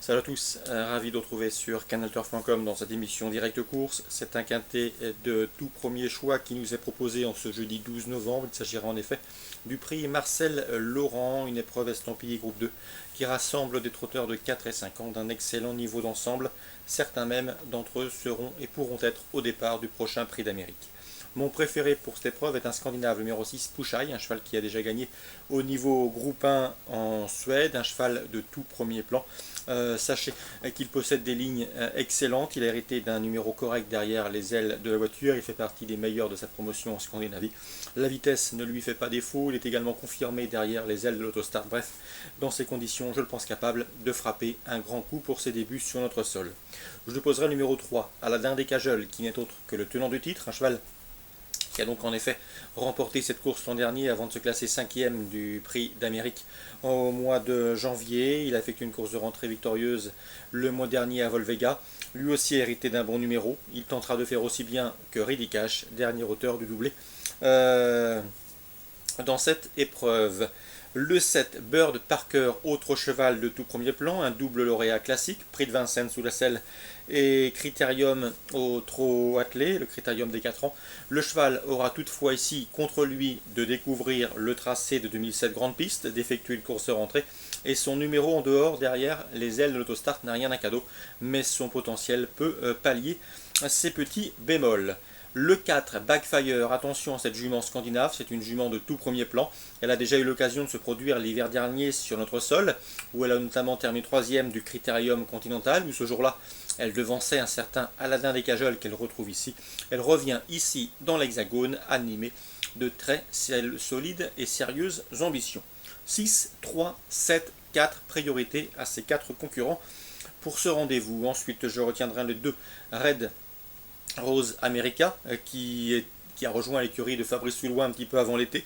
Salut à tous, ravi de vous retrouver sur canalturf.com dans cette émission Direct Course. C'est un quintet de tout premier choix qui nous est proposé en ce jeudi 12 novembre. Il s'agira en effet du prix Marcel Laurent, une épreuve estampillée groupe 2 qui rassemble des trotteurs de 4 et 5 ans d'un excellent niveau d'ensemble. Certains même d'entre eux seront et pourront être au départ du prochain prix d'Amérique. Mon préféré pour cette épreuve est un Scandinave, le numéro 6, Pushai, un cheval qui a déjà gagné au niveau groupe 1 en Suède, un cheval de tout premier plan. Sachez qu'il possède des lignes excellentes, il a hérité d'un numéro correct derrière les ailes de la voiture, il fait partie des meilleurs de sa promotion en Scandinavie. La vitesse ne lui fait pas défaut, il est également confirmé derrière les ailes de l'Autostart. Bref, dans ces conditions, je le pense capable de frapper un grand coup pour ses débuts sur notre sol. Je lui poserai le numéro 3, Aladin des Cajoles, qui n'est autre que le tenant du titre, un cheval qui a donc en effet remporté cette course l'an dernier avant de se classer 5e du prix d'Amérique au mois de janvier. Il a effectué une course de rentrée victorieuse le mois dernier à Volvega. Lui aussi a hérité d'un bon numéro. Il tentera de faire aussi bien que Ready Cash, dernier auteur du doublé dans cette épreuve. Le 7, Bird Parker, autre cheval de tout premier plan, un double lauréat classique, prix de Vincennes sous la selle et critérium au trot attelé, le critérium des 4 ans. Le cheval aura toutefois ici contre lui de découvrir le tracé de 2007 Grande Piste, d'effectuer une course de rentrée, et son numéro en dehors, derrière les ailes de l'Autostart, n'a rien à cadeau, mais son potentiel peut pallier ces petits bémols. Le 4, Backfire, attention à cette jument scandinave, c'est une jument de tout premier plan. Elle a déjà eu l'occasion de se produire l'hiver dernier sur notre sol, où elle a notamment terminé 3e du Critérium Continental, où ce jour-là, elle devançait un certain Aladin des Cajoles qu'elle retrouve ici. Elle revient ici dans l'Hexagone, animée de très solides et sérieuses ambitions. 6, 3, 7, 4, priorité à ces 4 concurrents pour ce rendez-vous. Ensuite, je retiendrai le 2, Red Rose America, qui a rejoint l'écurie de Fabrice Soulois un petit peu avant l'été,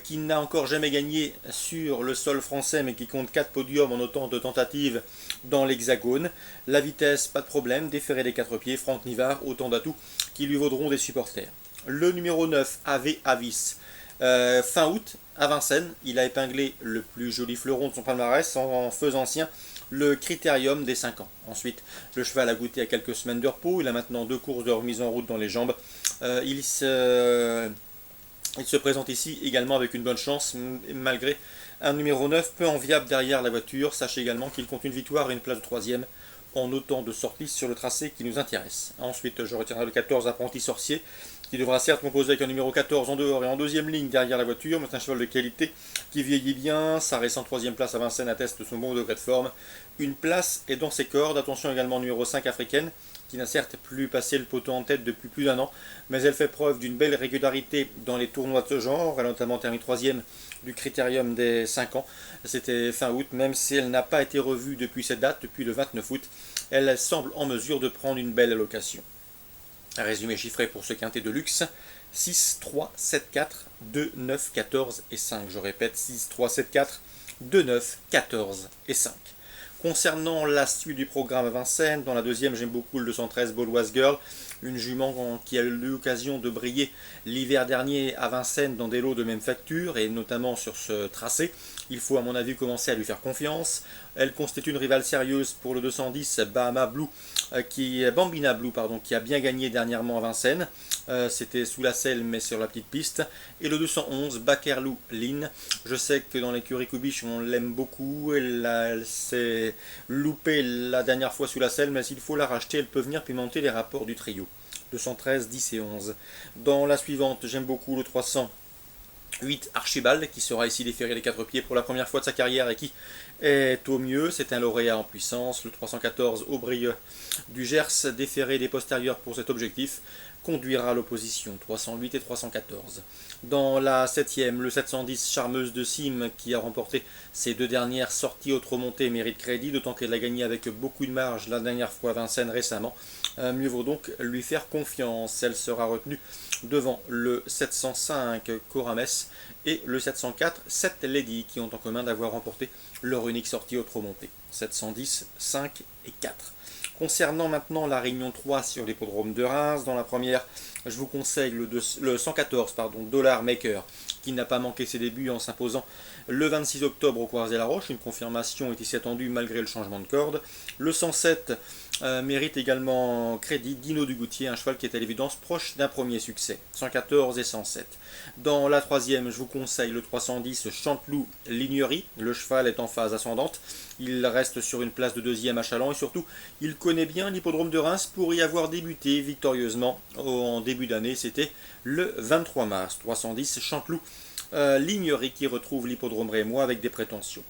qui n'a encore jamais gagné sur le sol français, mais qui compte 4 podiums en autant de tentatives dans l'Hexagone. La vitesse, pas de problème, déféré des 4 pieds, Franck Nivard, autant d'atouts qui lui vaudront des supporters. Le numéro 9, Ave Avis, fin août, à Vincennes, il a épinglé le plus joli fleuron de son palmarès en faisant sien le critérium des 5 ans. Ensuite, le cheval a goûté à quelques semaines de repos, il a maintenant 2 courses de remise en route dans les jambes. Il se présente ici également avec une bonne chance, malgré un numéro 9 peu enviable derrière la voiture. Sachez également qu'il compte une victoire et une place de 3e en autant de sorties sur le tracé qui nous intéresse. Ensuite, je retiendrai le 14, Apprenti Sorcier, qui devra certes composer avec un numéro 14 en dehors et en deuxième ligne derrière la voiture, mais c'est un cheval de qualité qui vieillit bien. Sa récente 3e place à Vincennes atteste de son bon degré de forme. Une place est dans ses cordes. Attention également au numéro 5, Africaine, qui n'a certes plus passé le poteau en tête depuis plus d'1 an, mais elle fait preuve d'une belle régularité dans les tournois de ce genre. Elle a notamment terminé 3e du critérium des 5 ans. C'était fin août, même si elle n'a pas été revue depuis cette date, depuis le 29 août. Elle semble en mesure de prendre une belle allocation. Un résumé chiffré pour ce quintet de luxe: 6, 3, 7, 4, 2, 9, 14 et 5. Je répète, 6, 3, 7, 4, 2, 9, 14 et 5. Concernant la suite du programme à Vincennes, dans la deuxième, j'aime beaucoup le 213 Bauloise Girl, une jument qui a eu l'occasion de briller l'hiver dernier à Vincennes dans des lots de même facture, et notamment sur ce tracé. Il faut à mon avis commencer à lui faire confiance. Elle constitue une rivale sérieuse pour le 210 Bambina Blue, qui a bien gagné dernièrement à Vincennes. C'était sous la selle mais sur la petite piste. Et le 211 Bakerloo Lynn. Je sais que dans l'écurie Kubiche on l'aime beaucoup. Elle s'est loupée la dernière fois sous la selle, mais s'il faut la racheter, elle peut venir pimenter les rapports du trio. 213, 10 et 11. Dans la suivante, j'aime beaucoup le 308 Archibald, qui sera ici déféré des 4 pieds pour la première fois de sa carrière et qui est au mieux. C'est un lauréat en puissance. Le 314 Aubrieux du Gers, déféré des postérieurs pour cet objectif, conduira l'opposition. 308 et 314. Dans la 7e, le 710 Charmeuse de Cime, qui a remporté ses 2 dernières sorties autre montée, mérite crédit, d'autant qu'elle a gagné avec beaucoup de marge la dernière fois à Vincennes récemment. Mieux vaut donc lui faire confiance. Elle sera retenue devant le 705 Corames et le 704 7 Lady, qui ont en commun d'avoir remporté leur unique sortie autre montée. 710, 5 et 4. Concernant maintenant la réunion 3 sur l'hippodrome de Reims, dans la première, je vous conseille le 114 Dollar Maker, qui n'a pas manqué ses débuts en s'imposant le 26 octobre au Coirzet-la-Roche. Une confirmation est ici attendue malgré le changement de corde. Le 107 mérite également crédit Dino Dugoutier, un cheval qui est à l'évidence proche d'un premier succès. 114 et 107. Dans la troisième, je vous conseille le 310 Chanteloup Lignerie. Le cheval est en phase ascendante. Il reste sur une place de deuxième à Châlons et surtout, il connaît bien l'hippodrome de Reims pour y avoir débuté victorieusement en début d'année. C'était le 23 mars. 310 Chanteloup Lignerie qui retrouve l'hippodrome rémois avec des prétentions.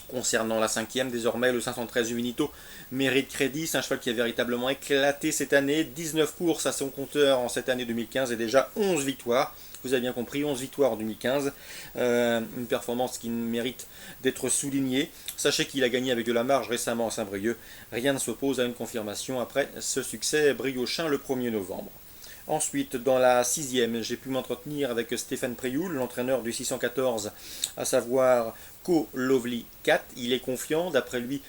Concernant la cinquième, désormais, le 513 Huminito mérite crédit. C'est un cheval qui a véritablement éclaté cette année. 19 courses à son compteur en cette année 2015 et déjà 11 victoires. Vous avez bien compris, 11 victoires en 2015. Une performance qui mérite d'être soulignée. Sachez qu'il a gagné avec de la marge récemment à Saint-Brieuc. Rien ne s'oppose à une confirmation après ce succès briochin le 1er novembre. Ensuite, dans la sixième, j'ai pu m'entretenir avec Stéphane Prioul, l'entraîneur du 614, à savoir Co Lovely 4. Il est confiant, d'après lui,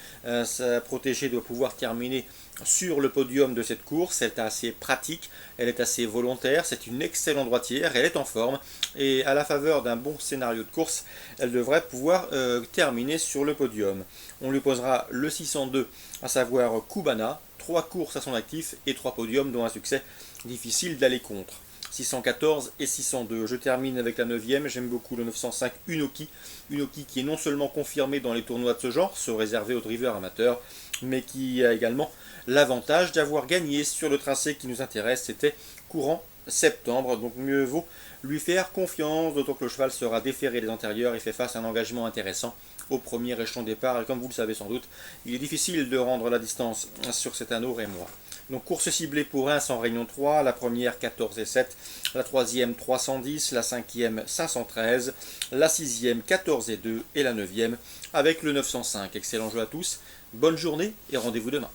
sa protégée doit pouvoir terminer sur le podium de cette course. Elle est assez pratique, elle est assez volontaire, c'est une excellente droitière, elle est en forme et à la faveur d'un bon scénario de course, elle devrait pouvoir terminer sur le podium. On lui posera le 602, à savoir Cubana, 3 courses à son actif et 3 podiums dont un succès difficile d'aller contre. 614 et 602. Je termine avec la 9e. J'aime beaucoup le 905 Unoki. Unoki qui est non seulement confirmé dans les tournois de ce genre, ceux réservés aux drivers amateurs, mais qui a également l'avantage d'avoir gagné sur le tracé qui nous intéresse. C'était courant septembre, donc mieux vaut lui faire confiance, d'autant que le cheval sera déféré des antérieurs et fait face à un engagement intéressant au premier échelon départ. Et comme vous le savez sans doute, il est difficile de rendre la distance sur cet anneau rémois. Donc course ciblée pour Reims en réunion 3, la première 14 et 7, la troisième 310, la cinquième 513, la sixième 14 et 2 et la neuvième avec le 905. Excellent jeu à tous, bonne journée et rendez-vous demain.